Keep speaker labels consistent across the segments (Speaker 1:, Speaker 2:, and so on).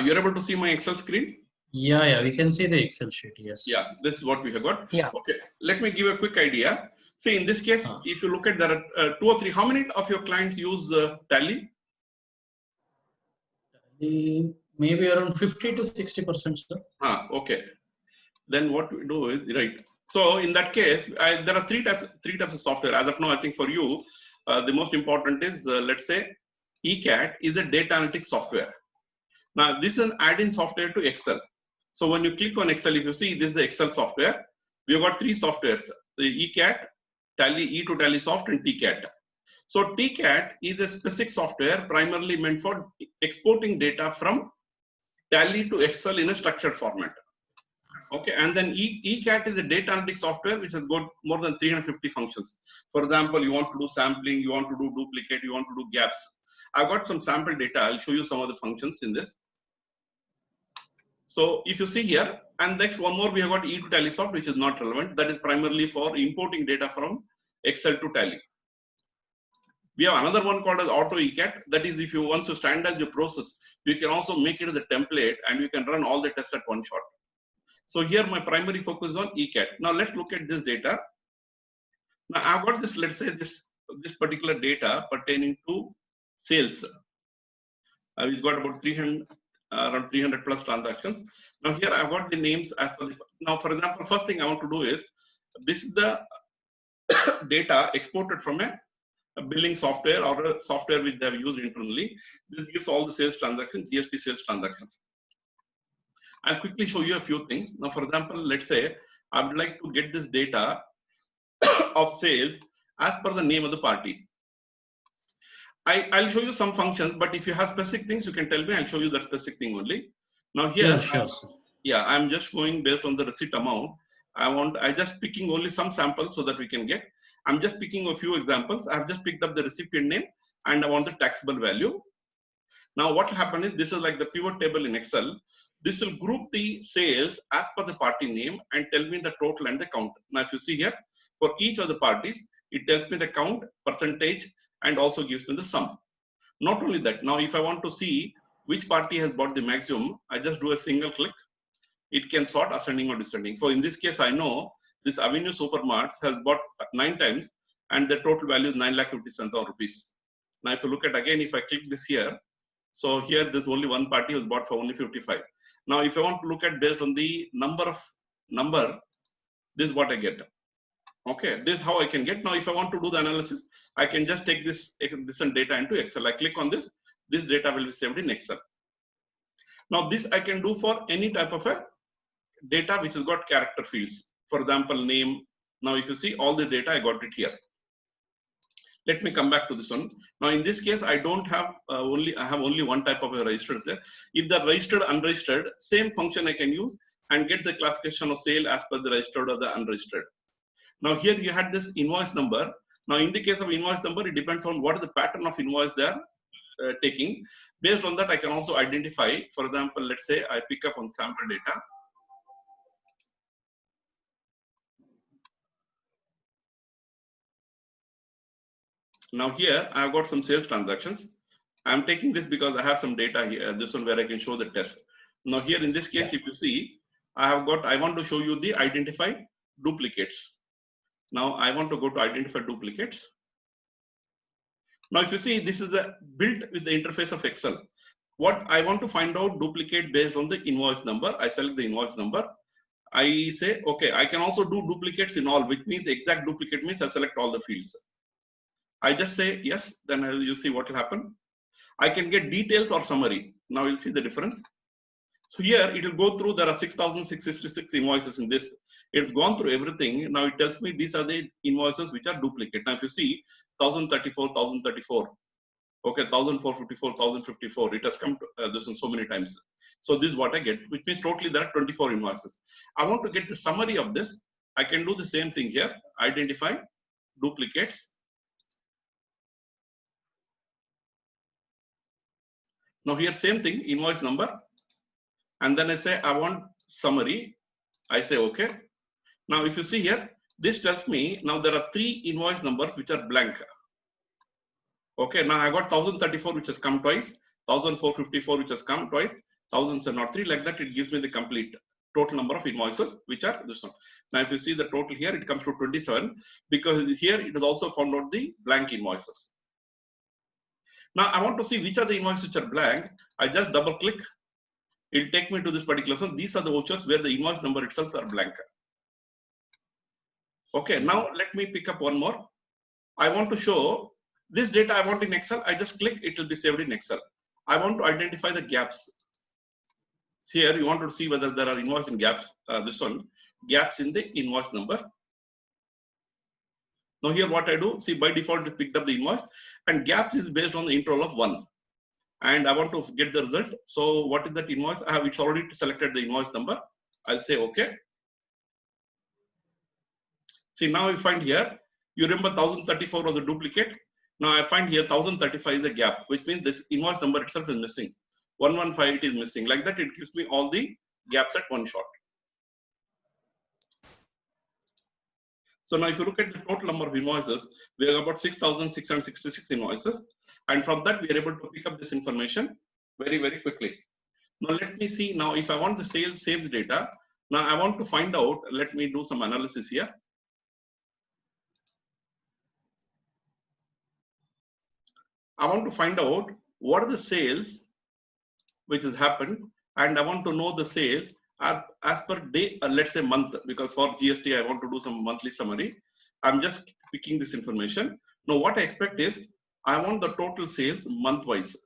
Speaker 1: You're able to see my Excel screen?
Speaker 2: Yeah, we can see the Excel sheet, yes.
Speaker 1: Yeah, this is what we have got.
Speaker 3: Yeah.
Speaker 1: Okay, let me give a quick idea. See, in this case, if you look at there are 2 or 3, how many of your clients use Tally?
Speaker 2: Maybe around 50 to 60%, sir.
Speaker 1: Okay. Then what we do is, right. So in that case, there are three types of software. As of now, I think for you, the most important is, let's say, ECAT is a data analytics software. Now, this is an add-in software to Excel. So when you click on Excel, if you see, this is the Excel software. We have got 3 softwares, the ECAT, Tally, E2TallySoft, and TCAT. So TCAT is a specific software primarily meant for exporting data from Tally to Excel in a structured format. Okay, and then ECAT is a data analytics software which has got more than 350 functions. For example, you want to do sampling, you want to do duplicate, you want to do gaps. I've got some sample data. I'll show you some of the functions in this. So if you see here, and next one more, we have got E2TallySoft, which is not relevant. That is primarily for importing data from Excel to Tally. We have another one called as Auto ECAT. That is, if you want to standardize your process, you can also make it as a template and you can run all the tests at one shot. So here my primary focus is on ECAT. Now let's look at this data. Now I've got this, let's say this particular data pertaining to sales. It's got about 300, around 300 plus transactions. Now here I've got the names as per the, now for example, first thing I want to do is, this is the data exported from a billing software or a software which they have used internally. This gives all the sales transactions, GST sales transactions. I'll quickly show you a few things. Now, for example, let's say I would like to get this data of sales as per the name of the party. I'll show you some functions, but if you have specific things, you can tell me. I'll show you that specific thing only. Now here,
Speaker 2: yeah, sure,
Speaker 1: yeah, I'm just going based on the receipt amount. I just picking only some samples so that we can get. I'm just picking a few examples. I've just picked up the recipient name and I want the taxable value. Now what will happen is, this is like the pivot table in Excel. This will group the sales as per the party name and tell me the total and the count. Now if you see here, for each of the parties, it tells me the count, percentage, and also gives me the sum. Not only that, now if I want to see which party has bought the maximum, I just do a single click. It can sort ascending or descending. So in this case, I know this Avenue Supermarts has bought 9 times and the total value is 9,57,000 rupees. Now if you look at again, if I click this here, so here there's only one party who's bought for only 55. Now if I want to look at based on the number, this is what I get. Okay, this is how I can get. Now if I want to do the analysis, I can just take this data into Excel. I click on this data will be saved in Excel. Now this I can do for any type of a data which has got character fields. For example, name. Now if you see all the data, I got it here. Let me come back to this one. Now in this case, I don't have I have only one type of a registered there. If the registered, unregistered, same function I can use and get the classification of sale as per the registered or the unregistered. Now here you had this invoice number. Now in the case of invoice number, it depends on what is the pattern of invoice they are taking. Based on that, I can also identify. For example, let's say I pick up on sample data. Now here I've got some sales transactions. I'm taking this because I have some data here, this one where I can show the test. Now here in this case, if you see, I want to show you the identify duplicates. Now I want to go to identify duplicates. Now if you see, this is built with the interface of Excel. What I want to find out duplicate based on the invoice number. I select the invoice number. I say, okay, I can also do duplicates in all, which means exact duplicate means I select all the fields. I just say yes, then you see what will happen. I can get details or summary. Now you'll see the difference. So here it will go through, there are 6,666 invoices in this. It's gone through everything. Now it tells me these are the invoices which are duplicate. Now if you see 1,034, 1,034, okay, 1,454, 1,054, it has come to this one so many times. So this is what I get, which means totally there are 24 invoices. I want to get the summary of this. I can do the same thing here, identify duplicates. Now here same thing, invoice number, and then I say I want summary. I say okay. Now if you see here, this tells me now there are 3 invoice numbers which are blank. Okay, now I got 1034 which has come twice, 1454 which has come twice, 1003, like that it gives me the complete total number of invoices which are this one. Now if you see the total here, it comes to 27 because here it is also found out the blank invoices. Now I want to see which are the invoices which are blank. I just double click. It will take me to this particular one. These are the vouchers where the invoice number itself are blank. Okay, now let me pick up one more. I want to show this data I want in Excel. I just click, it will be saved in Excel. I want to identify the gaps. Here you want to see whether there are invoice in gaps. This one, gaps in the invoice number. Now here what I do, see by default it picked up the invoice and gaps is based on the interval of 1. And I want to get the result. So what is that invoice? I have it's already selected the invoice number. I'll say okay. See now you find here, you remember 1034 was a duplicate. Now I find here 1035 is a gap, which means this invoice number itself is missing. 115 it is missing. Like that, it gives me all the gaps at one shot. So now if you look at the total number of invoices, we have about 6,666 invoices. And from that, we are able to pick up this information very, very quickly. Now let me see now if I want the sales data. Now I want to find out, let me do some analysis here. I want to find out what are the sales which has happened, and I want to know the sales as per day, let's say month, because for GST I want to do some monthly summary. I'm just picking this information. Now what I expect is I want the total sales month wise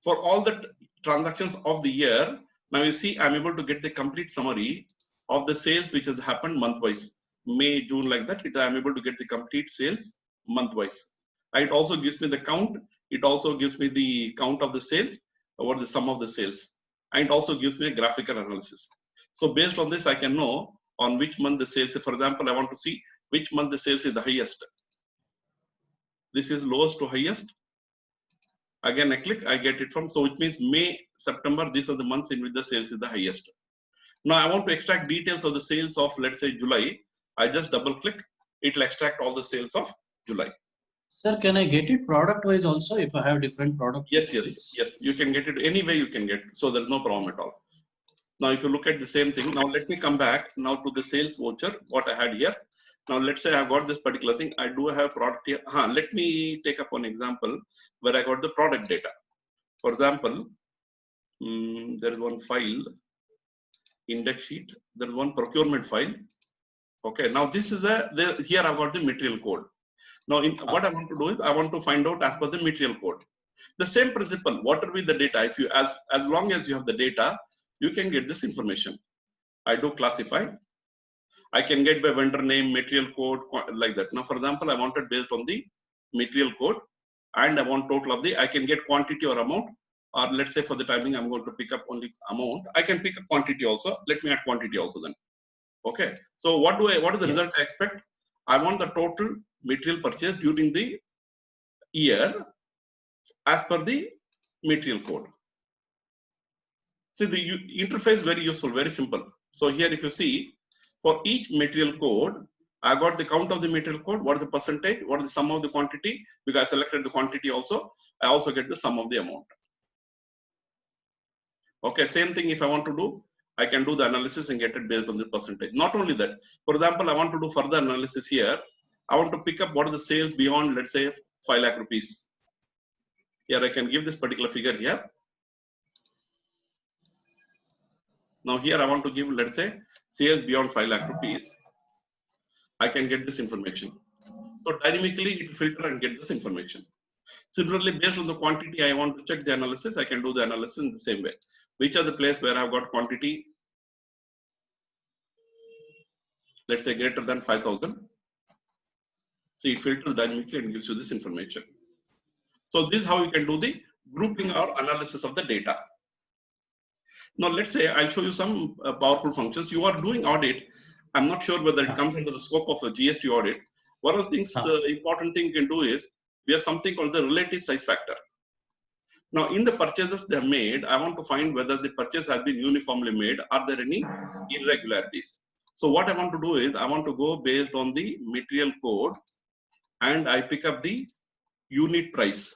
Speaker 1: for all the transactions of the year. Now you see I'm able to get the complete summary of the sales which has happened month wise, May, June, like that. I'm able to get the complete sales month wise. It also gives me the count. It also gives me the count of the sales, what the sum of the sales, and it also gives me a graphical analysis. So based on this, I can know on which month the sales. For example, I want to see which month the sales is the highest. This is lowest to highest. Again, I click, I get it from. So it means May, September. These are the months in which the sales is the highest. Now I want to extract details of the sales of, let's say, July. I just double click. It will extract all the sales of July.
Speaker 2: Sir, can I get it product wise also if I have different product?
Speaker 1: Yes. You can get it any way you can get. So there's no problem at all. Now, if you look at the same thing, now let me come back now to the sales voucher, what I had here. Now, let's say I've got this particular thing. I do have product here. Let me take up one example where I got the product data. For example, there is one file, index sheet. There is one procurement file. Okay. Now, this is here I've got the material code. Now, what I want to do is I want to find out as per the material code. The same principle, whatever be the data, if you as long as you have the data, you can get this information. I do classify. I can get by vendor name, material code, like that. Now, for example, I wanted based on the material code, and I want total of the. I can get quantity or amount, or let's say for the timing, I'm going to pick up only amount. I can pick up quantity also. Let me add quantity also then. Okay. So what is the result I expect? I want the total material purchase during the year as per the material code. See, the interface is very useful, very simple. So here, if you see, for each material code, I got the count of the material code, what is the percentage, what is the sum of the quantity, because I selected the quantity also. I also get the sum of the amount. Okay, same thing if I want to do, I can do the analysis and get it based on the percentage. Not only that, for example, I want to do further analysis here. I want to pick up what are the sales beyond, let's say, 5 lakh rupees. Here I can give this particular figure here. Now here I want to give, let's say, sales beyond 5 lakh rupees. I can get this information. So dynamically it will filter and get this information. Similarly, based on the quantity I want to check the analysis, I can do the analysis in the same way. Which are the place where I've got quantity, let's say greater than 5,000. See, it filters dynamically and gives you this information. So this is how you can do the grouping or analysis of the data. Now let's say I'll show you some powerful functions. You are doing audit. I'm not sure whether it comes under the scope of a GST audit. One of the things, important thing you can do is we have something called the relative size factor. Now in the purchases they are made, I want to find whether the purchase has been uniformly made. Are there any irregularities? So what I want to do is I want to go based on the material code, and I pick up the unit price.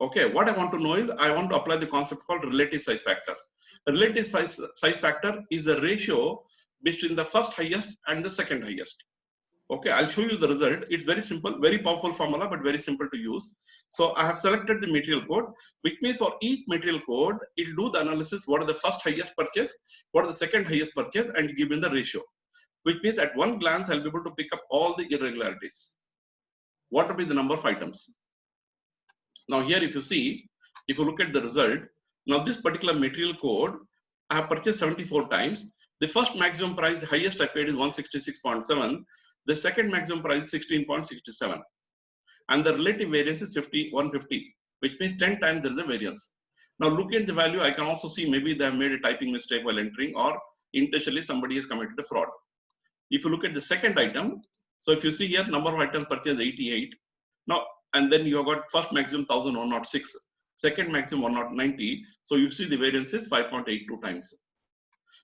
Speaker 1: Okay, what I want to know is I want to apply the concept called relative size factor. Relative size factor is a ratio between the first highest and the second highest. Okay, I'll show you the result. It's very simple, very powerful formula, but very simple to use. So I have selected the material code, which means for each material code, it will do the analysis. What are the first highest purchase? What are the second highest purchase? And give me the ratio, which means at one glance, I'll be able to pick up all the irregularities. What will be the number of items? Now here, if you see, if you look at the result, now this particular material code, I have purchased 74 times. The first maximum price, the highest I paid is 166.7. The second maximum price is 16.67. And the relative variance is 150, which means 10 times there is a variance. Now look at the value, I can also see maybe they have made a typing mistake while entering, or intentionally somebody has committed a fraud. If you look at the second item, so if you see here, number of items purchased 88. Now, and then you have got first maximum 1106, second maximum 190. So you see the variance is 5.82 times.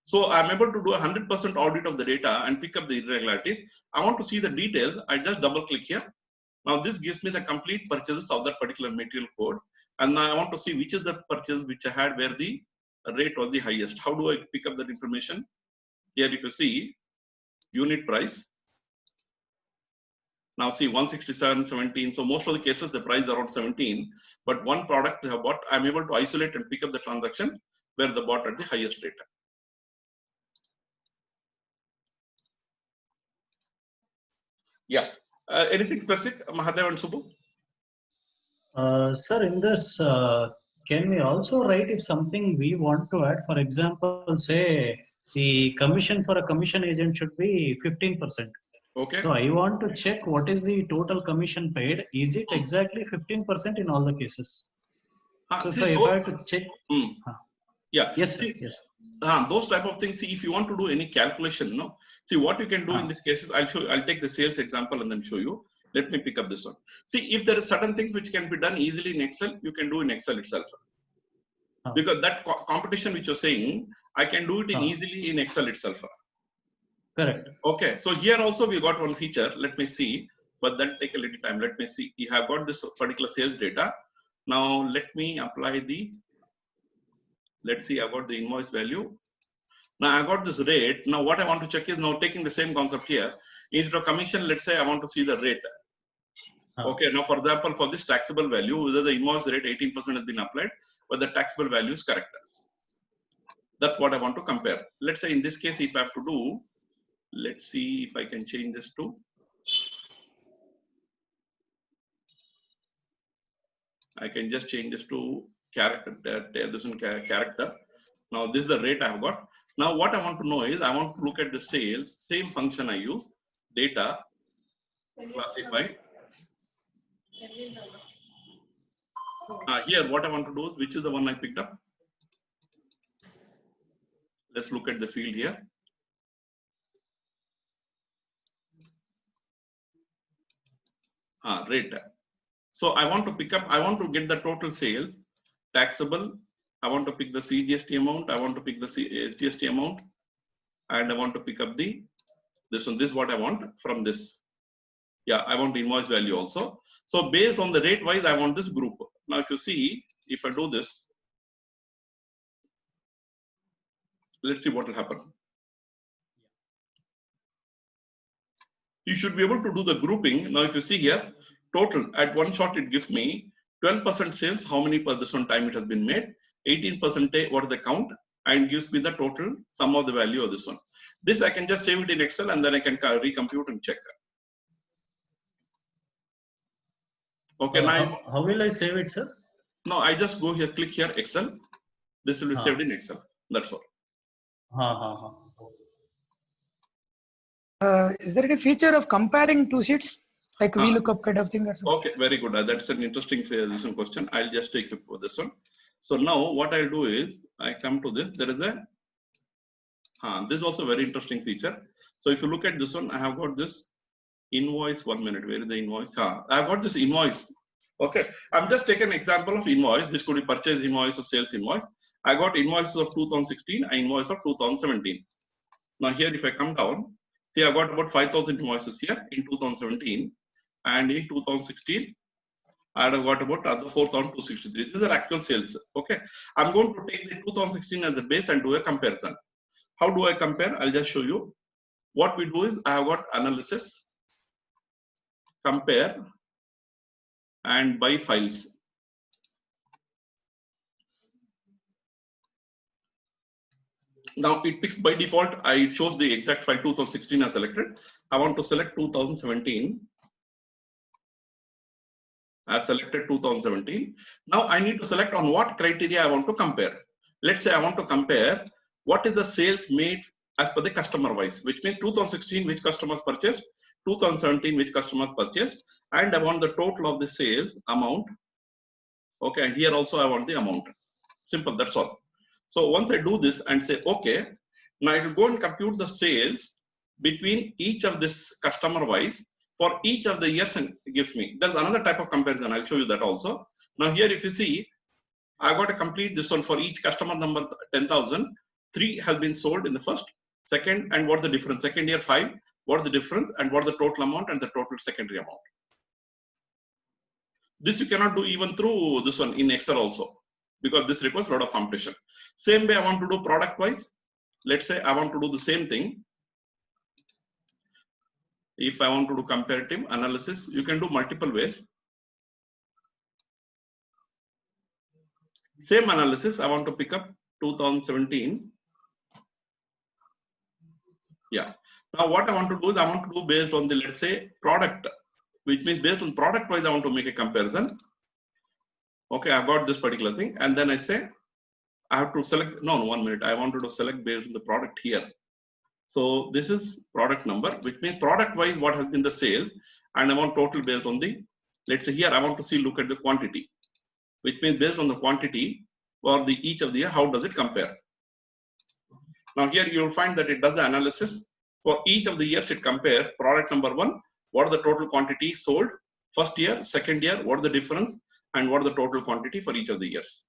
Speaker 1: So I'm able to do 100% audit of the data and pick up the irregularities. I want to see the details. I just double click here. Now this gives me the complete purchases of that particular material code. And now I want to see which is the purchase which I had where the rate was the highest. How do I pick up that information? Here if you see unit price. Now see 167.17. So most of the cases the price is around 17. But one product they have bought, I'm able to isolate and pick up the transaction where they bought at the highest rate. Yeah. Anything specific, Mahadev and Subbu?
Speaker 2: Sir, in this, can we also write if something we want to add? For example, say the commission for a commission agent should be 15%.
Speaker 1: Okay.
Speaker 2: So I want to check what is the total commission paid. Is it exactly 15% in all the cases? So if I have to check.
Speaker 1: Yeah.
Speaker 2: Yes, sir.
Speaker 1: See,
Speaker 2: yes.
Speaker 1: Those type of things. See, if you want to do any calculation, no. See what you can do in this case. I'll show. I'll take the sales example and then show you. Let me pick up this one. See, if there are certain things which can be done easily in Excel, you can do in Excel itself. Because that competition which you're saying, I can do it in easily in Excel itself.
Speaker 2: Correct.
Speaker 1: Okay. So here also we got one feature. Let me see. But then take a little time. Let me see. You have got this particular sales data. Now let me apply the. Let's see, I got the invoice value. Now I got this rate. Now what I want to check is now taking the same concept here. Instead of commission, let's say I want to see the rate. Okay, now for example, for this taxable value, whether the invoice rate 18% has been applied, but the taxable value is correct. That's what I want to compare. Let's say in this case, if I have to do, let's see if I can change this to. I can just change this to character. This one character. Now this is the rate I have got. Now what I want to know is I want to look at the sales, same function I use, data, classify. Here what I want to do is, which is the one I picked up. Let's look at the field here. Rate. So I want to pick up, I want to get the total sales, taxable. I want to pick the CGST amount. I want to pick the SGST amount, and I want to pick up the this one. This is what I want from this. Yeah, I want invoice value also. So based on the rate wise, I want this group. Now, if you see, if I do this, let's see what will happen. You should be able to do the grouping. Now, if you see here, total at one shot, it gives me 12% sales. How many per this one time it has been made? 18% what is the count, and gives me the total sum of the value of this one. This I can just save it in Excel and then I can recompute and check. Okay, now
Speaker 2: how will I save it, sir?
Speaker 1: No, I just go here, click here, Excel. This will be saved in Excel. That's all.
Speaker 3: Is there any feature of comparing two sheets, like VLOOKUP kind of thing? Or something?
Speaker 1: Okay, very good. That's an interesting question. I'll just take it for this one. So now what I'll do is I come to this. There is a this is also a very interesting feature. So if you look at this one, I have got this invoice. 1 minute. Where is the invoice? I've got this invoice. Okay, I've just taken an example of invoice. This could be purchase invoice or sales invoice. I got invoices of 2016 and invoice of 2017. Now here, if I come down, see I got about 5,000 invoices here in 2017, and in 2016 I have got about 4,263. These are actual sales. Okay. I'm going to take the 2016 as the base and do a comparison. How do I compare? I'll just show you. What we do is I have got analysis, compare, and by files. Now it picks by default. It shows the exact file 2016 as selected. I want to select 2017. I've selected 2017. Now I need to select on what criteria I want to compare. Let's say I want to compare what is the sales made as per the customer wise, which means 2016 which customers purchased, 2017 which customers purchased, and I want the total of the sales amount. Okay, and here also I want the amount. Simple, that's all. So once I do this and say okay, now it will go and compute the sales between each of this customer wise for each of the years and gives me. There's another type of comparison. I'll show you that also. Now here if you see, I got to complete this one for each customer number 10,000. 3 has been sold in the first, second, and what's the difference? Second year 5, what's the difference, and what's the total amount and the total secondary amount. This you cannot do even through this one in Excel also, because this requires a lot of computation. Same way I want to do product wise. Let's say I want to do the same thing. If I want to do comparative analysis, you can do multiple ways. Same analysis, I want to pick up 2017. Yeah. Now what I want to do is I want to do based on the, let's say, product, which means based on product wise, I want to make a comparison. Okay, I've got this particular thing. And then I say, I have to select, no, 1 minute. I wanted to select based on the product here. So this is product number, which means product wise, what has been the sales. And I want total based on the, let's say here, I want to see, look at the quantity, which means based on the quantity for the each of the year, how does it compare? Now here you will find that it does the analysis for each of the years. It compares product number 1, what are the total quantity sold, first year, second year, what are the difference, and what are the total quantity for each of the years.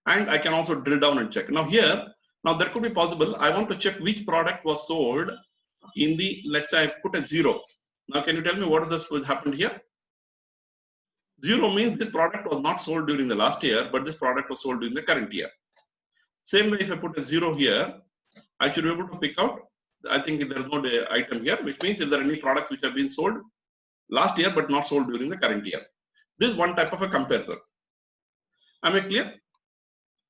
Speaker 1: And I can also drill down and check. Now here, now there could be possible, I want to check which product was sold in the, let's say I put a 0. Now can you tell me what this happened here? 0 means this product was not sold during the last year, but this product was sold during the current year. Same way if I put a 0 here, I should be able to pick out, I think there is no item here, which means if there are any products which have been sold last year but not sold during the current year. This is one type of a comparison. Am I clear?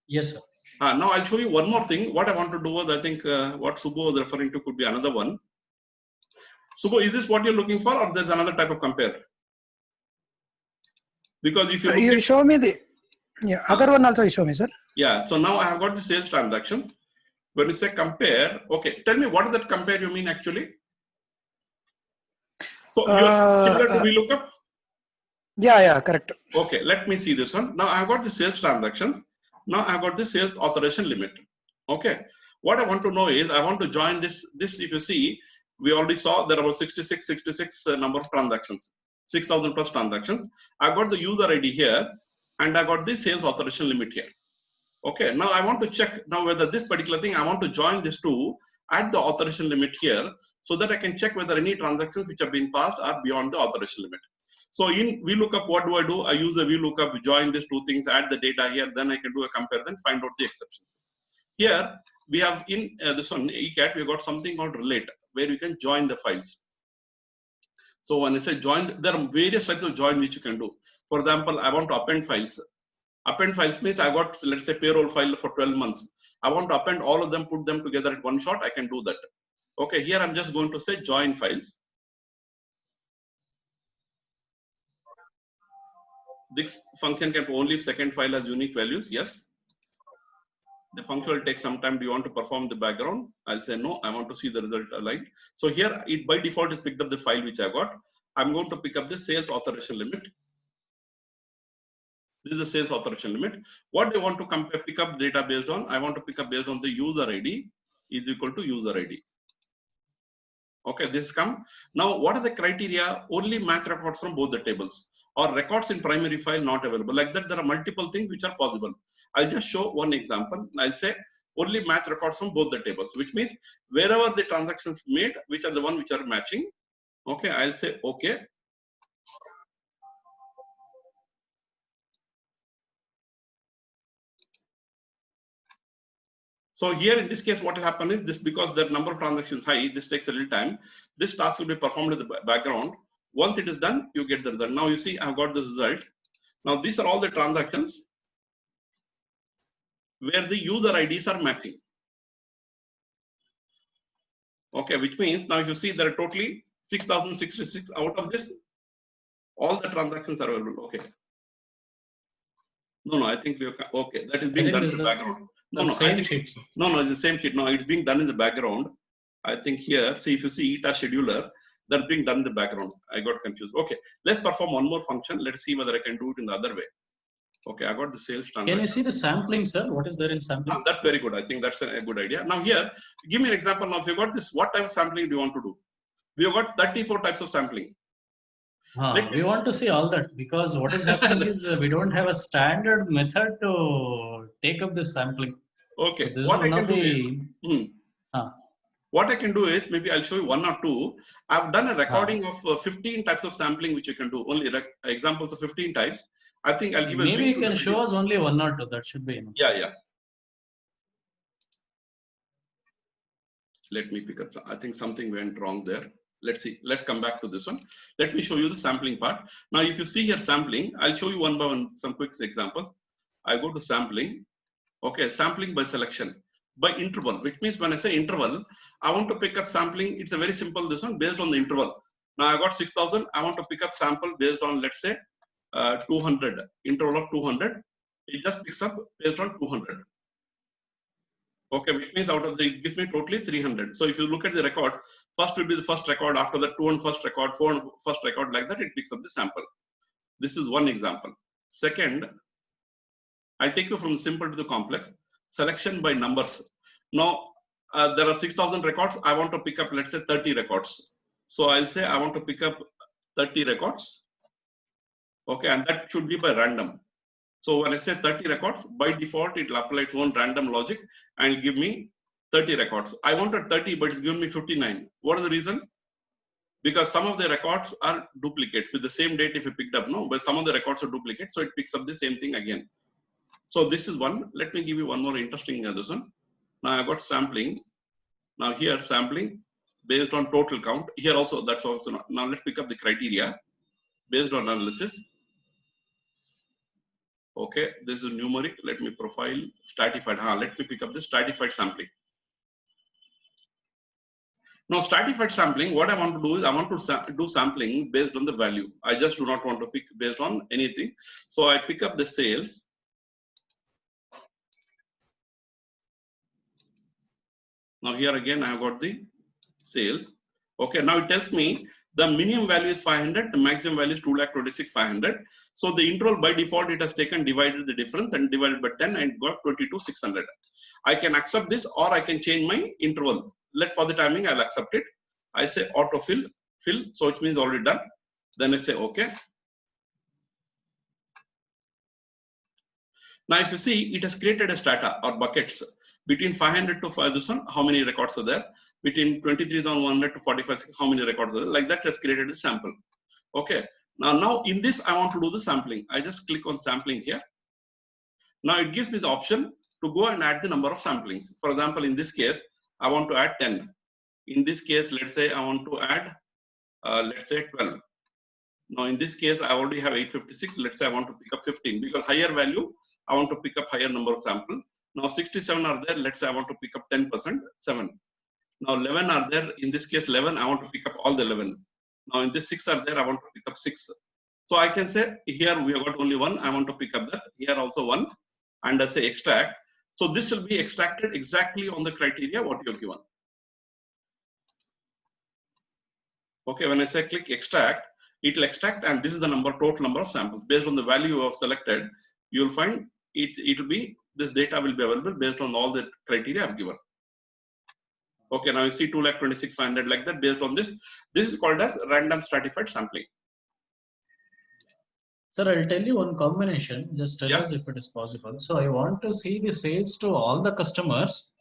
Speaker 2: Yes, sir.
Speaker 1: Now I'll show you one more thing. What I want to do was, I think what Subbu was referring to could be another one. Subbu, is this what you're looking for, or there's another type of compare? Because if you
Speaker 3: show me the other one also, you show me, sir.
Speaker 1: Yeah. So now I have got the sales transactions. When you say compare, okay, tell me what does that compare you mean actually? So you're similar to VLOOKUP?
Speaker 3: Yeah, correct.
Speaker 1: Okay, let me see this one. Now I've got the sales transactions. Now I've got the sales authorization limit. Okay. What I want to know is I want to join this. If you see, we already saw there were 66 number of transactions, 6,000 plus transactions. I've got the user ID here and I got the sales authorization limit here. Okay. Now I want to check now whether this particular thing, I want to join this to add the authorization limit here so that I can check whether any transactions which have been passed are beyond the authorization limit. So in VLOOKUP, what do? I use a VLOOKUP, join these two things, add the data here, then I can do a compare, then find out the exceptions. Here we have in this one ECAT, we got something called relate, where you can join the files. So when I say join, there are various types of join which you can do. For example, I want to append files. Append files means I got, let's say, payroll file for 12 months. I want to append all of them, put them together at one shot. I can do that. Okay, here I'm just going to say join files. This function can only if second file has unique values. Yes. The function will take some time. Do you want to perform the background? I'll say no. I want to see the result aligned. So here it by default is picked up the file which I got. I'm going to pick up the sales authorization limit. This is the sales authorization limit. What they want to compare, pick up data based on? I want to pick up based on the user ID is equal to user ID. Okay, this come. Now, what are the criteria? Only match records from both the tables or records in primary file not available. Like that, there are multiple things which are possible. I'll just show one example. I'll say only match records from both the tables, which means wherever the transactions made, which are the one which are matching. Okay, I'll say okay. So here in this case, what will happen is this, because the number of transactions high, this takes a little time. This task will be performed in the background. Once it is done, you get the result. Now you see, I've got the result. Now these are all the transactions where the user IDs are mapping. Okay, which means now if you see there are totally 6,066. Out of this, all the transactions are available. Okay. No, I think we have, okay, that is being done in the background. No,
Speaker 2: same sheet.
Speaker 1: No, it's the same sheet. No, it's being done in the background. I think here, see if you see ETA scheduler, that's being done in the background. I got confused. Okay, let's perform one more function. Let's see whether I can do it in the other way. Okay, I got the sales transaction.
Speaker 2: Can you see the sampling, sir? What is there in sampling?
Speaker 1: That's very good. I think that's a good idea. Now here, give me an example. Now if you got this, what type of sampling do you want to do? We have got 34 types of sampling.
Speaker 2: We want to see all that, because what is happening is we don't have a standard method to take up this sampling.
Speaker 1: Okay,
Speaker 2: So
Speaker 1: what I can do is, maybe I'll show you one or two. I've done a recording of 15 types of sampling which you can do, only examples of 15 types. I think I'll give a
Speaker 2: maybe you can show us only one or two, that should be enough.
Speaker 1: Yeah. Let me pick up, I think something went wrong there. Let's see, let's come back to this one. Let me show you the sampling part. Now, if you see here sampling, I'll show you one by one some quick examples. I go to sampling. Okay, sampling by selection, by interval, which means when I say interval, I want to pick up sampling. It's a very simple this one based on the interval. Now I got 6,000. I want to pick up sample based on, let's say, 200, interval of 200. It just picks up based on 200. Okay, which means out of the, it gives me totally 300. So if you look at the record, first will be the first record, after that 2 and first record, 4 and first record, like that, it picks up the sample. This is one example. Second, I'll take you from simple to the complex. Selection by numbers. Now, there are 6,000 records. I want to pick up, let's say, 30 records. So I'll say I want to pick up 30 records. Okay, and that should be by random. So when I say 30 records, by default, it will apply its own random logic and give me 30 records. I wanted 30, but it's given me 59. What is the reason? Because some of the records are duplicates with the same date if you picked up, no, but some of the records are duplicates, so it picks up the same thing again. So this is one. Let me give you one more interesting this one. Now I got sampling. Now here sampling based on total count. Here also that's also not. Now let's pick up the criteria based on analysis. Okay, this is numeric. Let me profile stratified. Let me pick up the stratified sampling. Now stratified sampling, what I want to do is I want to do sampling based on the value. I just do not want to pick based on anything. So I pick up the sales. Now here again I have got the sales. Okay, now it tells me the minimum value is 500, the maximum value is 2,26,500. So the interval by default it has taken, divided the difference and divided by 10 and got 22,600. I can accept this or I can change my interval. For the timing I'll accept it. I say autofill, fill, so it means already done. Then I say okay. Now if you see, it has created a strata or buckets. Between 500 to this one, how many records are there? Between 23,100 to 45,600, how many records are there? Like that, it has created a sample. Okay. Now in this, I want to do the sampling. I just click on sampling here. Now it gives me the option to go and add the number of samplings. For example, in this case, I want to add 10. In this case, let's say I want to add, let's say 12. Now in this case, I already have 856. Let's say I want to pick up 15 because higher value, I want to pick up higher number of samples. Now 67 are there. Let's say I want to pick up 10%, 7. Now 11 are there. In this case, 11, I want to pick up all the 11. Now in this 6 are there. I want to pick up 6. So I can say here we have got only 1. I want to pick up that. Here also 1. And I say extract. So this will be extracted exactly on the criteria what you have given. Okay, when I say click extract, it will extract and this is the total number of samples. Based on the value you have selected, you will find it will be, this data will be available based on all the criteria I have given. Okay, now you see 2,26,500 like that based on this. This is called as random stratified sampling.
Speaker 2: Sir, I'll tell you one combination. Just tell us if it is possible. So I want to see the sales to all the customers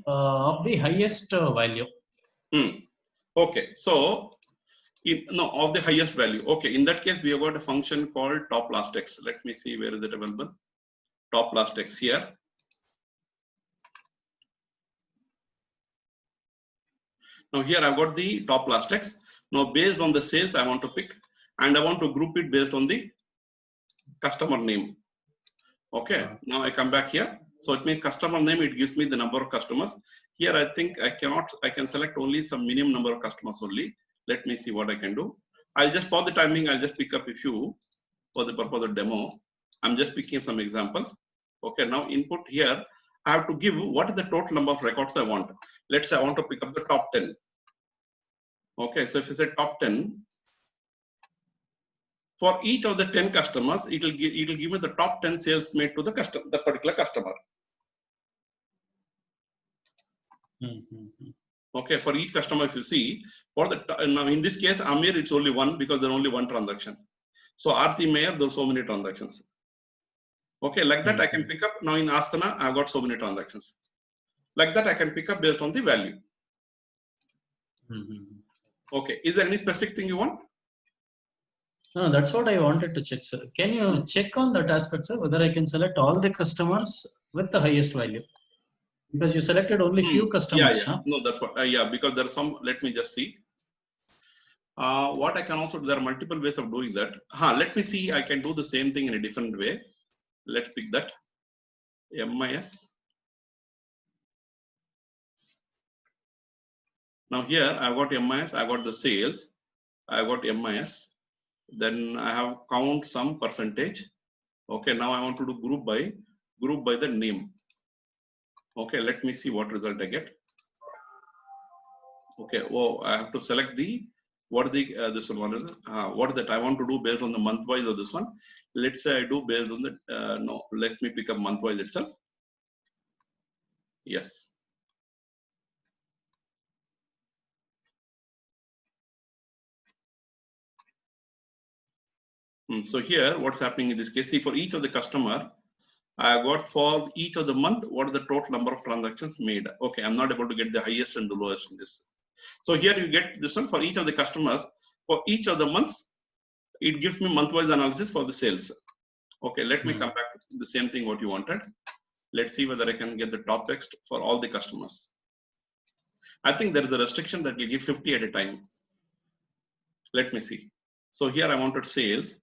Speaker 2: of the highest value.
Speaker 1: Okay, so of the highest value. Okay, in that case, we have got a function called top last X. Let me see where is it available. Top last X here. Now here I've got the top last text. Now based on the sales I want to pick, and I want to group it based on the customer name. Okay, now I come back here. So it means customer name, it gives me the number of customers. Here I think I can select only some minimum number of customers only. Let me see what I can do. I'll just, for the timing, I'll just pick up a few for the purpose of demo. I'm just picking some examples. Okay, now input here, I have to give what is the total number of records I want. Let's say I want to pick up the top 10. Okay, so if you say top 10, for each of the 10 customers, it will give me the top 10 sales made to the particular customer. Okay, for each customer, if you see, for the now in this case, Amir, it's only one because there's only one transaction. So Aarti Mayor, there's so many transactions. Okay, like that I can pick up. Now in Astana, I've got so many transactions. Like that I can pick up based on the value. Okay, is there any specific thing you want?
Speaker 2: No, that's what I wanted to check, sir. Can you check on that aspect, sir, whether I can select all the customers with the highest value? Because you selected only few customers.
Speaker 1: Yeah. No, that's what. Yeah, because there are some. Let me just see. What I can also do, there are multiple ways of doing that. Let me see. I can do the same thing in a different way. Let's pick that. MIS. Now here I've got MIS. I got the sales. I got MIS. Then I have count some percentage. Okay. Now I want to do group by the name. Okay, let me see what result I get. Okay, I have to select the what the this one is what that I want to do based on the month wise of this one. Let's say I do based on the no. Let me pick up month wise itself. Yes. So here, what's happening in this case? See, for each of the customer, I got for each of the month, what is the total number of transactions made? Okay, I'm not able to get the highest and the lowest in this. So here you get this one for each of the customers. For each of the months, it gives me month-wise analysis for the sales. Okay, let me come back to the same thing what you wanted. Let's see whether I can get the top text for all the customers. I think there is a restriction that will give 50 at a time. Let me see. So here I wanted sales.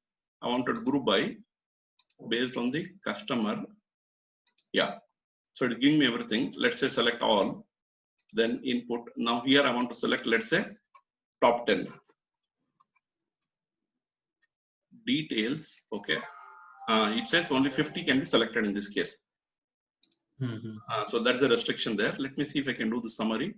Speaker 1: I wanted group by based on the customer. Yeah. So it give me everything. Let's say select all. Then input. Now here I want to select, let's say, top 10. Details. Okay. It says only 50 can be selected in this case. So that's a restriction there. Let me see if I can do the summary.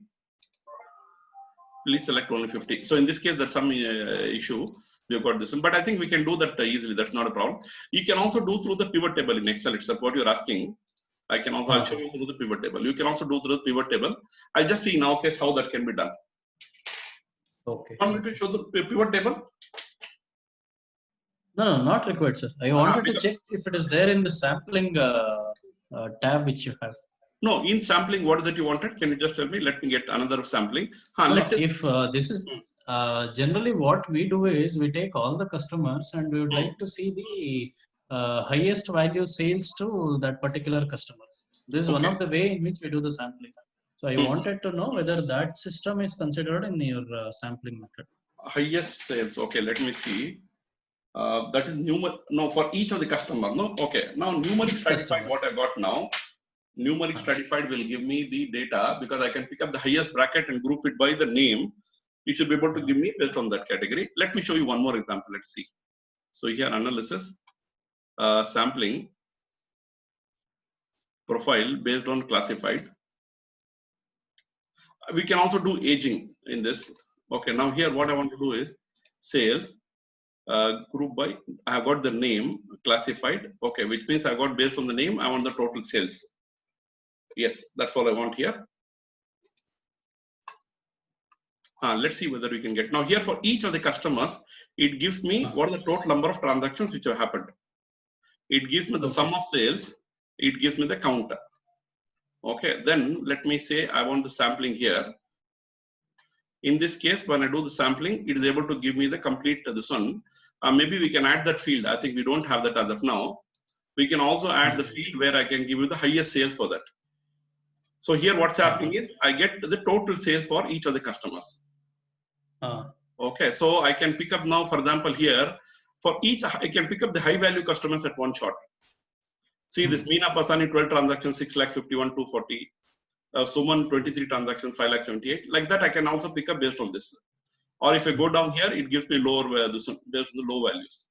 Speaker 1: Please select only 50. So in this case, there's some issue. We've got this one, but I think we can do that easily. That's not a problem. You can also do through the pivot table in Excel itself. What you're asking, I can also I'll show you through the pivot table. You can also do through the pivot table. I'll just see in our case how that can be done.
Speaker 2: Okay.
Speaker 1: Want me to show the pivot table?
Speaker 2: No, not required, sir. I wanted to check if it is there in the sampling tab which you have.
Speaker 1: No, in sampling, what is that you wanted? Can you just tell me? Let me get another sampling.
Speaker 2: If this is generally what we do is we take all the customers and we would like to see the highest value sales to that particular customer. This is one of the way in which we do the sampling. So I wanted to know whether that system is considered in your sampling method.
Speaker 1: Highest sales. Okay, let me see. That is numeric. No, for each of the customer. No, okay. Now numeric stratified. What I got now. Numeric stratified will give me the data because I can pick up the highest bracket and group it by the name. You should be able to give me based on that category. Let me show you one more example. Let's see. So here analysis, sampling, profile based on classified. We can also do aging in this. Okay, now here what I want to do is sales, group by, I have got the name classified. Okay, which means I got based on the name, I want the total sales. Yes, that's all I want here. Let's see whether we can get. Now here for each of the customers, it gives me what are the total number of transactions which have happened. It gives me the sum of sales. It gives me the count. Okay, then let me say I want the sampling here. In this case, when I do the sampling, it is able to give me the complete this one. Maybe we can add that field. I think we don't have that as of now. We can also add the field where I can give you the highest sales for that. So here what's happening is I get the total sales for each of the customers. Okay, so I can pick up now, for example, here for each, I can pick up the high value customers at one shot. See this Meena Pasani 12 transactions, 6,51,240. Suman 23 transactions, 5,78. Like that, I can also pick up based on this. Or if I go down here, it gives me lower based on the low values.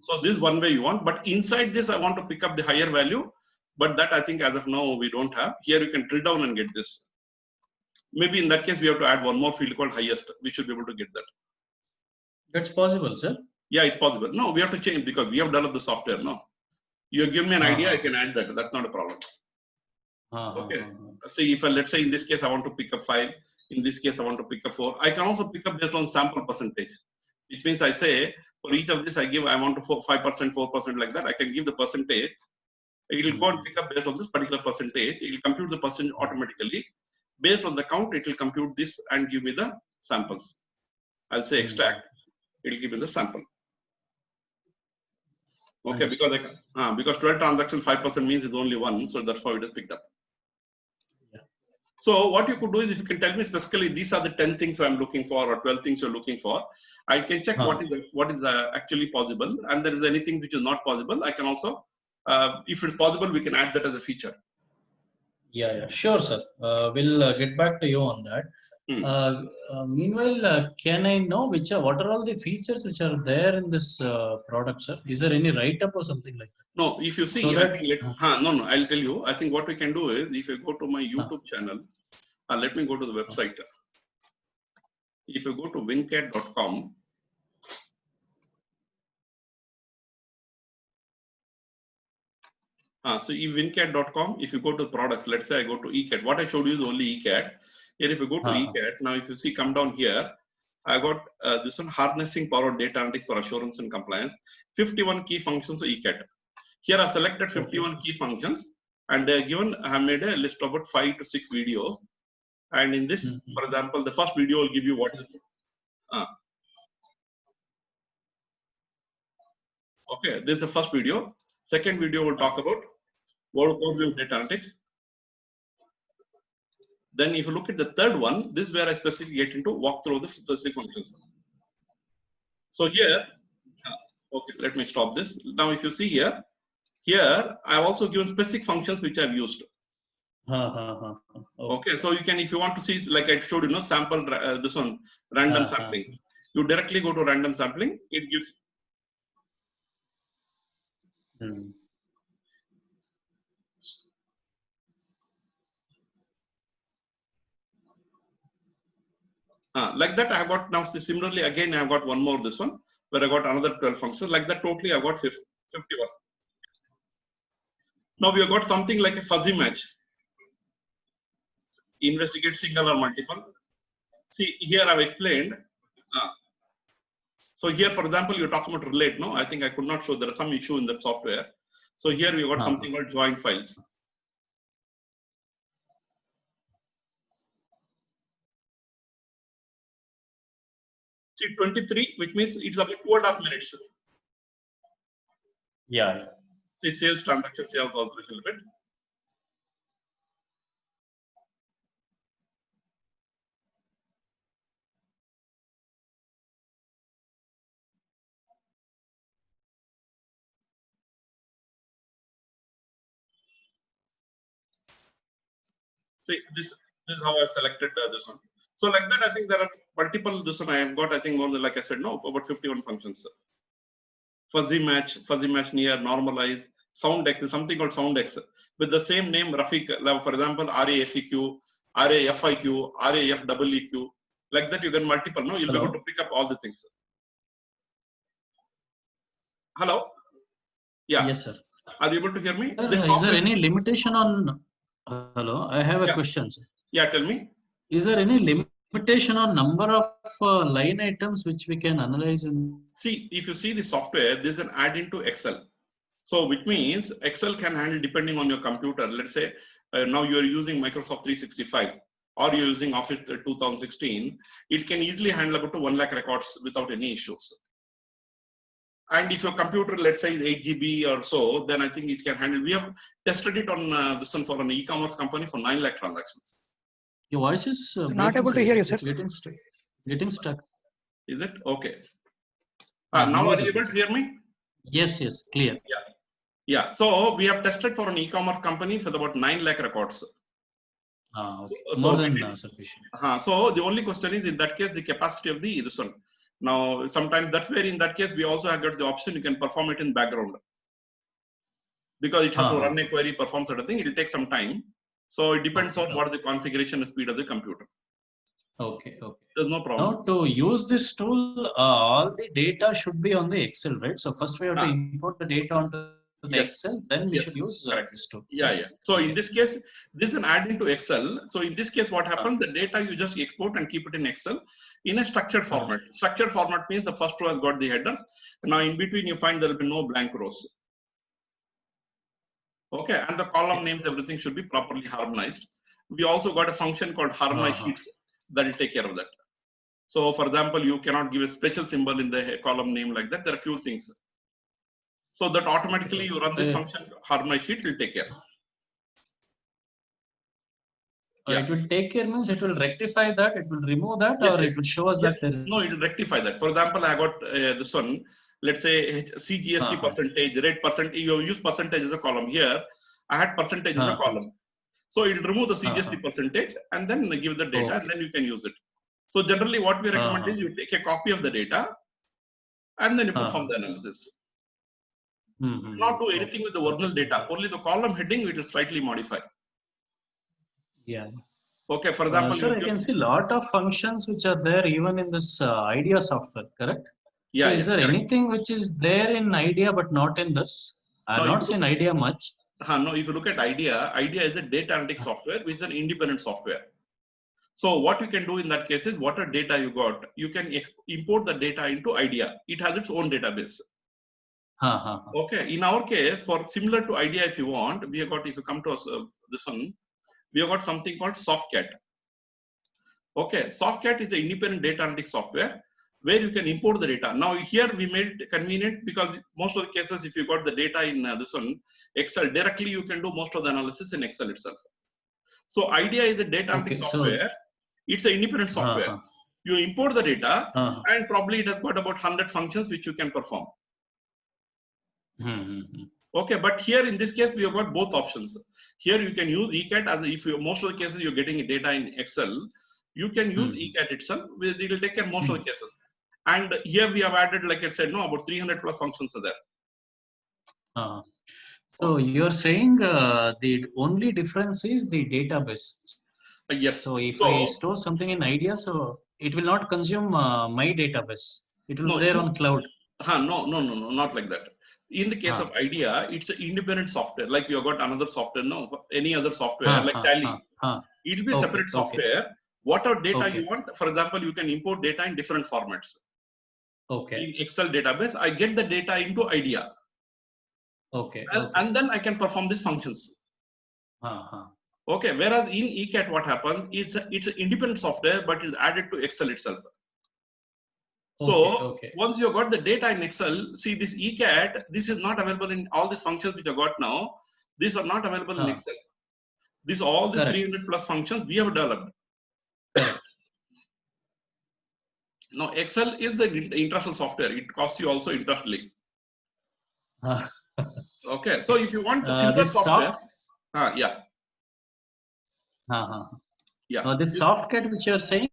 Speaker 1: So this is one way you want, but inside this, I want to pick up the higher value. But that I think as of now we don't have. Here you can drill down and get this. Maybe in that case we have to add one more field called highest. We should be able to get that.
Speaker 2: That's possible, sir.
Speaker 1: Yeah, it's possible. No, we have to change because we have developed the software. No, you give me an idea, I can add that. That's not a problem. Okay. See, if let's say in this case I want to pick up 5. In this case I want to pick up 4. I can also pick up based on sample percentage. Which means I say for each of this I want to 5%, 4% like that. I can give the percentage. It will go and pick up based on this particular percentage. It will compute the percentage automatically. Based on the count, it will compute this and give me the samples. I'll say extract. It will give me the sample. Okay, because 12 transactions, 5% means it's only 1, so that's how it is picked up.
Speaker 2: Yeah.
Speaker 1: So what you could do is, if you can tell me specifically these are the 10 things I'm looking for or 12 things you're looking for, I can check what is actually possible, and there is anything which is not possible. I can also, if it's possible, we can add that as a feature.
Speaker 2: Yeah, sure, sir. We'll get back to you on that. Meanwhile, can I know what are all the features which are there in this product, sir? Is there any write-up or something like that?
Speaker 1: No, if you see, I think no, I'll tell you. I think what we can do is, if you go to my YouTube channel, let me go to the website. If you go to wincat.com, so if wincat.com, if you go to products, let's say I go to eCat. What I showed you is only eCat. Here, if you go to eCat, now if you see, come down here, I got this one, harnessing power data analytics for assurance and compliance, 51 key functions of eCat. Here I've selected 51 key functions, and they are given, I have made a list of about 5 to 6 videos. And in this, for example, the first video will give you what is okay, this is the first video. Second video will talk about overview of data analytics. Then if you look at the third one, this is where I specifically get into walk through the specific functions. So here, okay, let me stop this. Now if you see here I've also given specific functions which I've used. Okay, so you can, if you want to see, like I showed you, sample, this one, random sampling. You directly go to random sampling, it gives. Like that, I have got now similarly again. I have got one more this one where I got another 12 functions. Like that, totally I got 51. Now we have got something like a fuzzy match. Investigate single or multiple. See here I've explained. So here, for example, you're talking about relate. No, I think I could not show. There is some issue in the software. So here we got something called join files. See 23, which means it's about 2.5 minutes.
Speaker 2: Yeah.
Speaker 1: See sales transaction, sales also a little bit. See this is how I selected this one. So like that, I think there are multiple. This one I have got, I think, more than, like I said, no, about 51 functions. Fuzzy match, near, normalize, SoundX, something called SoundX with the same name, Rafiq. For example, RAFEQ, RAFIQ, RAFEEQ. Like that, you can multiple. No, you'll be able to pick up all the things. Hello. Yeah.
Speaker 2: Yes, sir.
Speaker 1: Are you able to hear me?
Speaker 2: Sir, is there any limitation on? Hello, I have a question, sir.
Speaker 1: Yeah, tell me.
Speaker 2: Is there any limitation on number of line items which we can analyze?
Speaker 1: See, if you see the software, this is an add-in to Excel. So which means Excel can handle depending on your computer. Let's say now you are using Microsoft 365 or you're using Office 2016. It can easily handle about 1 lakh records without any issues. And if your computer, let's say, is 8 GB or so, then I think it can handle. We have tested it on this one for an e-commerce company for 9 lakh transactions.
Speaker 2: Your voice is
Speaker 3: Not able to hear you, sir.
Speaker 2: It's getting stuck.
Speaker 1: Is it? Okay. Now are you able to hear me?
Speaker 2: Yes, clear.
Speaker 1: Yeah. So we have tested for an e-commerce company for about 9 lakh records.
Speaker 2: Okay. More than sufficient.
Speaker 1: So the only question is, in that case, the capacity of this one. Now, sometimes that's where in that case, we also have got the option, you can perform it in background. Because it has to run a query, perform certain thing, it will take some time. So it depends on what the configuration speed of the computer.
Speaker 2: Okay.
Speaker 1: There's no problem.
Speaker 2: Now, to use this tool, all the data should be on the Excel, right? So first we have to import the data onto the Excel, then we should use this tool.
Speaker 1: Yeah. So in this case, this is an add into Excel. So in this case, what happens, the data you just export and keep it in Excel in a structured format. Structured format means the first row has got the headers. Now in between you find there will be no blank rows. Okay, and the column names, everything should be properly harmonized. We also got a function called harmonize sheets that will take care of that. So for example, you cannot give a special symbol in the column name like that. There are a few things. So that automatically you run this function, harmonize sheet will take care.
Speaker 2: It will take care means it will rectify that, it will remove that, or it will show us that.
Speaker 1: No, it will rectify that. For example, I got this one, let's say CGST percentage, rate percentage, you use percentage as a column here. I had percentage as a column. So it will remove the CGST percentage and then give the data and then you can use it. So generally what we recommend is you take a copy of the data and then you perform the analysis. Not do anything with the original data, only the column heading it is slightly modified.
Speaker 2: Yeah.
Speaker 1: Okay, for example,
Speaker 2: sir, I can see a lot of functions which are there even in this IDEA software, correct?
Speaker 1: Yeah.
Speaker 2: So is there anything which is there in IDEA but not in this? I have not seen IDEA much.
Speaker 1: No, if you look at IDEA is a data analytics software which is an independent software. So what you can do in that case is whatever data you got, you can import the data into IDEA. It has its own database. Okay, in our case, for similar to IDEA, if you want, we have got, if you come to us, this one, we have got something called Softcat. Okay, Softcat is an independent data analytics software where you can import the data. Now here we made it convenient because most of the cases, if you got the data in this one, Excel, directly you can do most of the analysis in Excel itself. So IDEA is a data analytics software. It's an independent software. You import the data and probably it has got about 100 functions which you can perform. Okay, but here in this case, we have got both options. Here you can use ECAT as if you, most of the cases you're getting data in Excel, you can use ECAT itself. It will take care of most of the cases. And here we have added, like I said, about 300 plus functions are there.
Speaker 2: So you're saying the only difference is the database.
Speaker 1: Yes.
Speaker 2: So if I store something in IDEA, so it will not consume my database. It will be there on cloud.
Speaker 1: No, not like that. In the case of IDEA, it's an independent software. Like you have got another software, any other software like Tally. It will be a separate software. Whatever data you want, for example, you can import data in different formats. In Excel database, I get the data into IDEA. And then I can perform these functions. Okay, whereas in ECAT, what happens, it's an independent software, but it's added to Excel itself. So once you got the data in Excel, see this ECAT, this is not available in all these functions which I got now. These are not available in Excel. These all the 300 plus functions we have developed. Now Excel is the international software. It costs you also internationally. Okay, so if you want similar software,
Speaker 2: this Softcat which you are saying,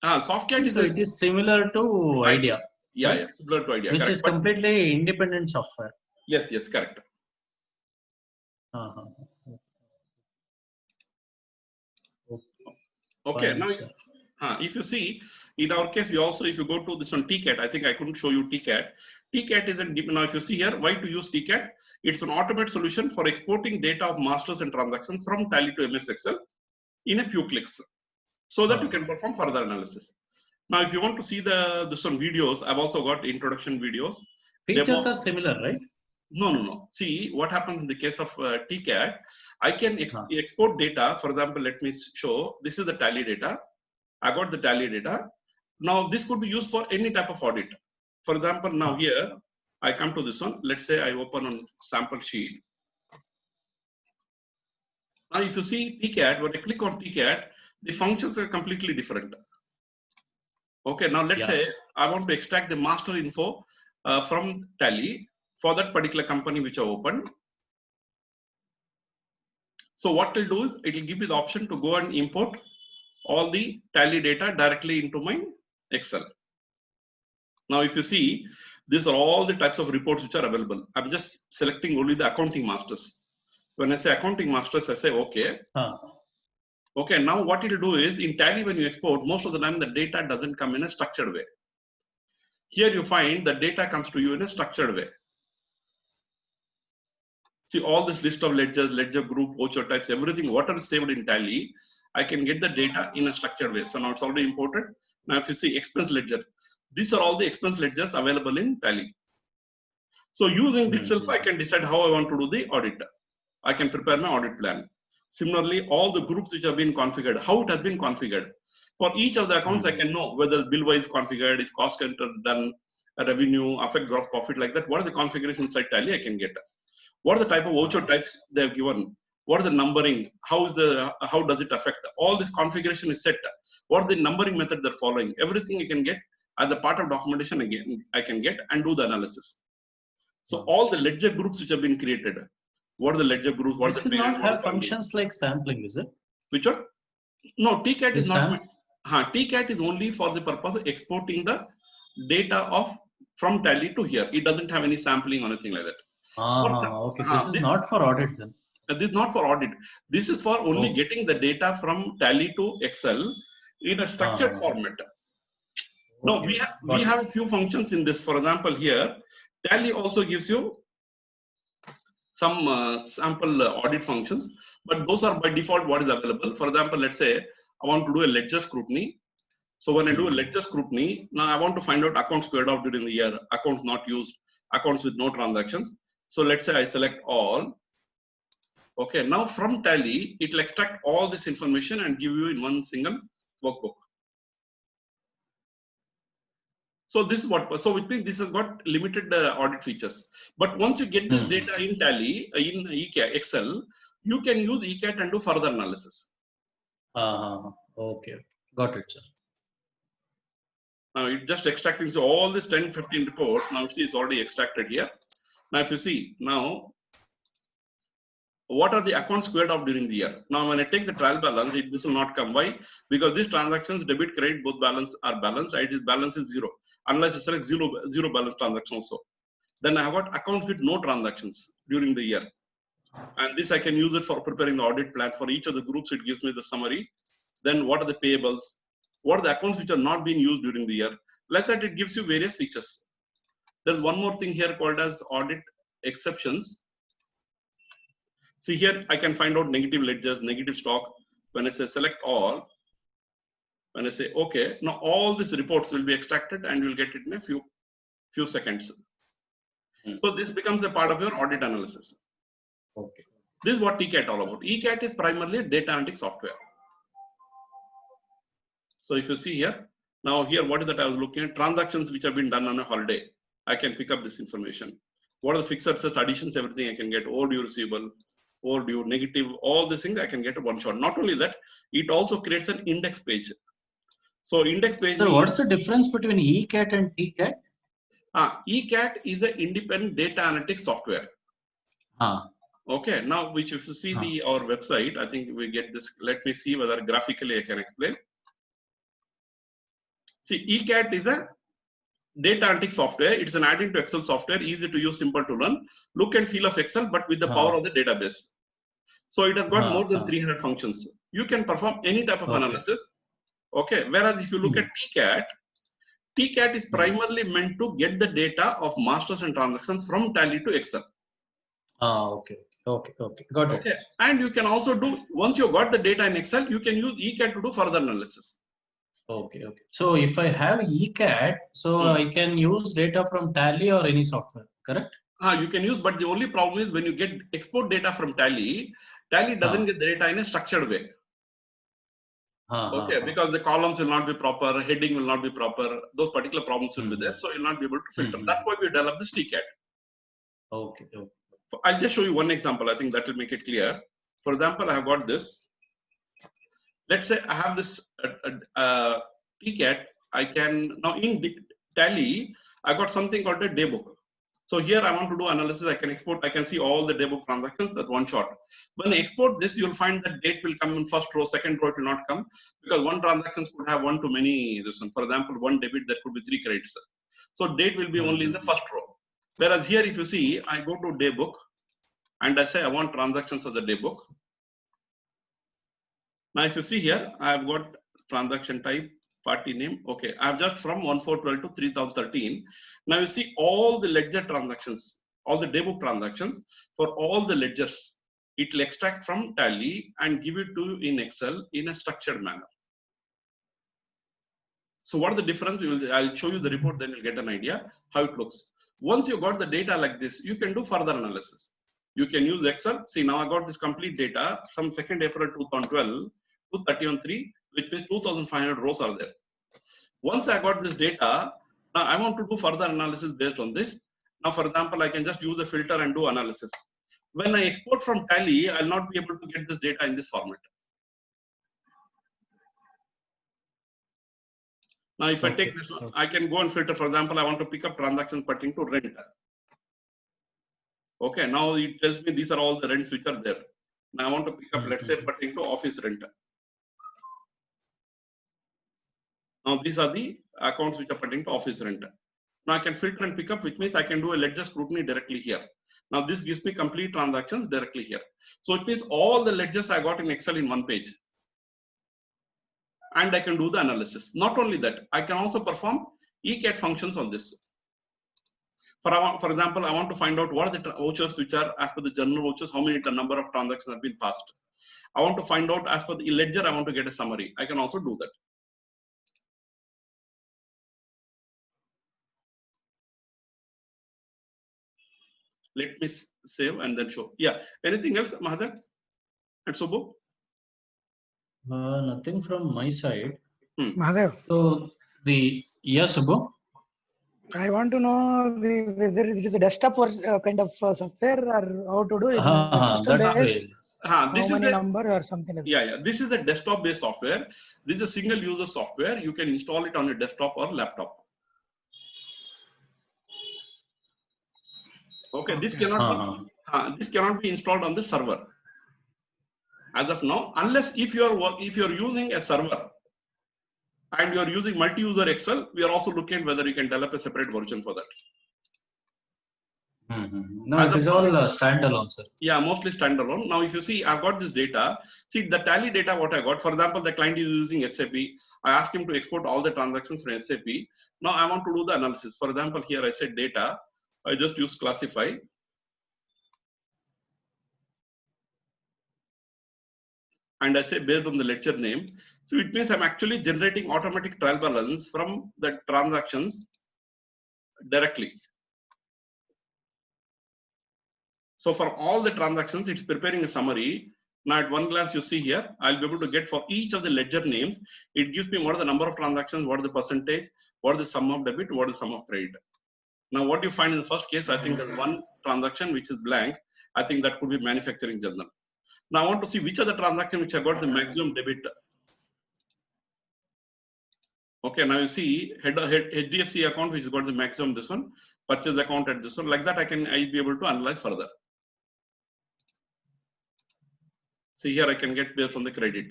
Speaker 1: Softcat
Speaker 2: so it is similar to IDEA.
Speaker 1: Yeah, similar to IDEA.
Speaker 2: Which is completely independent software.
Speaker 1: Yes, correct. Okay, now if you see, in our case, we also, if you go to this one TCAT, I think I couldn't show you TCAT. TCAT is now if you see here, why to use TCAT? It's an automated solution for exporting data of masters and transactions from Tally to MS Excel in a few clicks, so that you can perform further analysis. Now, if you want to see this one videos, I've also got introduction videos.
Speaker 2: Features are similar, right?
Speaker 1: No. See, what happens in the case of TCAT, I can export data. For example, let me show, this is the Tally data. I got the Tally data. Now, this could be used for any type of audit. For example, now here, I come to this one. Let's say I open on sample sheet. Now, if you see TCAT, when I click on TCAT, the functions are completely different. Okay, now let's say I want to extract the master info from Tally for that particular company which I opened. So what it'll do is it will give you the option to go and import all the Tally data directly into my Excel. Now, if you see, these are all the types of reports which are available. I'm just selecting only the accounting masters. When I say accounting masters, I say okay. Okay, now what it will do is in Tally, when you export, most of the time the data doesn't come in a structured way. Here you find the data comes to you in a structured way. See all this list of ledgers, ledger group, voucher types, everything, whatever is saved in Tally, I can get the data in a structured way. So now it's already imported. Now if you see expense ledger, these are all the expense ledgers available in Tally. So using itself, I can decide how I want to do the audit. I can prepare my audit plan. Similarly, all the groups which have been configured, how it has been configured. For each of the accounts, I can know whether bill-wise configured, is cost center done, revenue, affect gross profit, like that. What are the configurations inside Tally I can get? What are the type of voucher types they have given? What are the numbering? How does it affect? All this configuration is set. What are the numbering method they're following? Everything you can get as a part of documentation again, I can get and do the analysis. So all the ledger groups which have been created, what are the ledger groups? What
Speaker 2: This will not have functions like sampling, is it?
Speaker 1: Which one? No, TCAT is not. TCAT is only for the purpose of exporting the data from Tally to here. It doesn't have any sampling or anything like that.
Speaker 2: Okay, this is not for audit then.
Speaker 1: This is not for audit. This is for only getting the data from Tally to Excel in a structured format. Now we have a few functions in this. For example, here Tally also gives you some sample audit functions, but those are by default what is available. For example, let's say I want to do a ledger scrutiny. So when I do a ledger scrutiny, now I want to find out accounts squared out during the year, accounts not used, accounts with no transactions. So let's say I select all. Okay, now from Tally, it will extract all this information and give you in one single workbook. So this is what, so which means this has got limited audit features. But once you get this data in Tally, in ECAT, Excel, you can use ECAT and do further analysis.
Speaker 2: Okay, got it, sir.
Speaker 1: Now it's just extracting, so all this 10, 15 reports, now see it's already extracted here. Now if you see, now, what are the accounts squared off during the year? Now when I take the trial balance, this will not come. Why? Because these transactions, debit, credit, both balance are balanced, right? Its balance is zero. Unless I select zero balance transaction also. Then I have got accounts with no transactions during the year. And this I can use it for preparing the audit plan for each of the groups. It gives me the summary. Then what are the payables? What are the accounts which are not being used during the year? Like that, it gives you various features. There's one more thing here called as audit exceptions. See here, I can find out negative ledgers, negative stock. When I say select all, when I say okay, now all these reports will be extracted and you'll get it in a few seconds. So this becomes a part of your audit analysis.
Speaker 2: Okay.
Speaker 1: This is what TCAT all about. ECAT is primarily data analytics software. So if you see here, now here, what is that I was looking at? Transactions which have been done on a holiday. I can pick up this information. What are the fixed assets, additions, everything I can get, overdue receivable, overdue, negative, all these things I can get a one shot. Not only that, it also creates an index page. So index page.
Speaker 2: So what's the difference between ECAT and TCAT?
Speaker 1: ECAT is an independent data analytics software. Okay, now which if you see our website, I think we get this. Let me see whether graphically I can explain. See, ECAT is a data analytics software. It's an add-in to Excel software, easy to use, simple to learn, look and feel of Excel, but with the power of the database. So it has got more than 300 functions. You can perform any type of analysis. Okay, whereas if you look at TCAT, TCAT is primarily meant to get the data of masters and transactions from Tally to Excel.
Speaker 2: Okay, got it.
Speaker 1: Okay, and you can also do, once you got the data in Excel, you can use ECAT to do further analysis.
Speaker 2: Okay. So if I have ECAT, so I can use data from Tally or any software, correct?
Speaker 1: You can use, but the only problem is when you get export data from Tally, Tally doesn't get the data in a structured way. Okay, because the columns will not be proper, heading will not be proper, those particular problems will be there, so you'll not be able to filter. That's why we developed this TCAT.
Speaker 2: Okay.
Speaker 1: I'll just show you one example. I think that will make it clear. For example, I have got this. Let's say I have this TCAT. I can now in Tally, I got something called a daybook. So here I want to do analysis. I can export. I can see all the daybook transactions at one shot. When I export this, you'll find that date will come in first row, second row it will not come because one transaction could have one too many. This one, for example, one debit there could be 3 credits. So date will be only in the first row. Whereas here, if you see, I go to daybook and I say I want transactions as a daybook. Now, if you see here, I have got transaction type, party name. Okay, I have just from 1412 to 3013. Now you see all the ledger transactions, all the daybook transactions for all the ledgers. It will extract from Tally and give it to you in Excel in a structured manner. So what is the difference? I'll show you the report, then you'll get an idea how it looks. Once you got the data like this, you can do further analysis. You can use Excel. See, now I got this complete data, some 2nd April 2012 to 31/3, which means 2,500 rows are there. Once I got this data, now I want to do further analysis based on this. Now, for example, I can just use a filter and do analysis. When I export from Tally, I'll not be able to get this data in this format. Now, if I take this one, I can go and filter. For example, I want to pick up transactions pertaining to rent. Okay, now it tells me these are all the rents which are there. Now I want to pick up, let's say, pertaining to office rent. Now these are the accounts which are pertaining to office rent. Now I can filter and pick up, which means I can do a ledger scrutiny directly here. Now this gives me complete transactions directly here. So it means all the ledgers I got in Excel in one page. And I can do the analysis. Not only that, I can also perform ECAT functions on this. For example, I want to find out what are the vouchers which are as per the general vouchers, how many number of transactions have been passed. I want to find out as per the ledger, I want to get a summary. I can also do that. Let me save and then show. Yeah. Anything else, Mahadev and Subbu?
Speaker 2: Nothing from my side.
Speaker 3: Mahadev.
Speaker 2: So Subbu.
Speaker 3: I want to know whether it is a desktop or kind of software or how to do it. System based. How many number or something like that.
Speaker 1: Yeah. This is a desktop-based software. This is a single-user software. You can install it on your desktop or laptop. Okay, this cannot be installed on the server as of now, unless if you're using a server and you're using multi-user Excel. We are also looking at whether you can develop a separate version for that.
Speaker 2: No, it is all standalone, sir.
Speaker 1: Yeah, mostly standalone. Now, if you see, I've got this data. See the Tally data, what I got. For example, the client is using SAP. I asked him to export all the transactions from SAP. Now, I want to do the analysis. For example, here I said data. I just use classify. And I say based on the ledger name. So it means I'm actually generating automatic trial balance from the transactions directly. So for all the transactions, it's preparing a summary. Now at one glance, you see here, I'll be able to get for each of the ledger names. It gives me what are the number of transactions, what are the percentage, what is the sum of debit, what is the sum of credit. Now what you find in the first case, I think there's one transaction which is blank. I think that could be manufacturing journal. Now I want to see which are the transactions which have got the maximum debit. Okay, now you see HDFC account which has got the maximum this one, purchase account at this one. Like that, I'll be able to analyze further. See here, I can get based on the credit.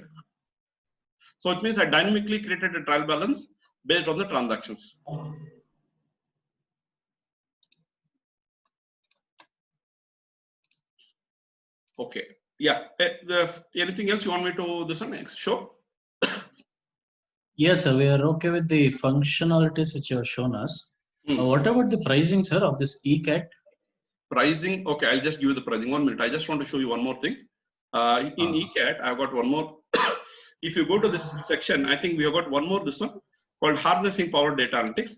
Speaker 1: So it means I dynamically created a trial balance based on the transactions. Okay. Yeah. Anything else you want me to this one next show?
Speaker 2: Yes, sir. We are okay with the functionalities which you have shown us. What about the pricing, sir, of this ECAT?
Speaker 1: Pricing. Okay, I'll just give you the pricing. 1 minute. I just want to show you one more thing. In ECAT, I've got one more. If you go to this section, I think we have got one more. This one called harnessing power data analytics.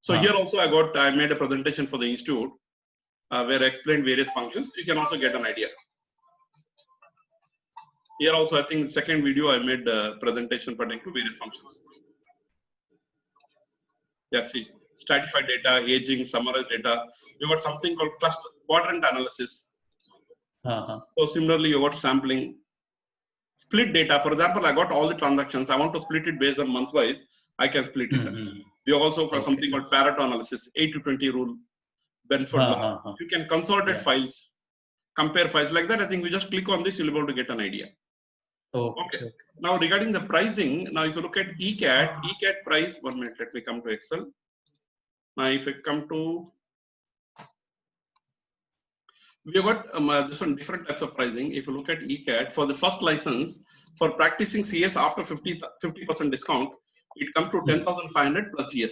Speaker 1: So here also I made a presentation for the institute where I explained various functions. You can also get an idea. Here also, I think second video I made presentation pertaining to various functions. Yeah, see, stratified data, aging, summarized data. You got something called cluster quadrant analysis. So similarly, you got sampling, split data. For example, I got all the transactions. I want to split it based on month wise. I can split it. We also got something called Pareto analysis, 80-20 rule, Benford law. You can consolidate files, compare files like that. I think we just click on this, you'll be able to get an idea. Okay. Now regarding the pricing, now if you look at ECAD price, 1 minute, let me come to Excel. Now if I come to, we have got different types of pricing. If you look at ECAD, for the first license, for practicing CS after 50% discount, it comes to 10,500 plus GST.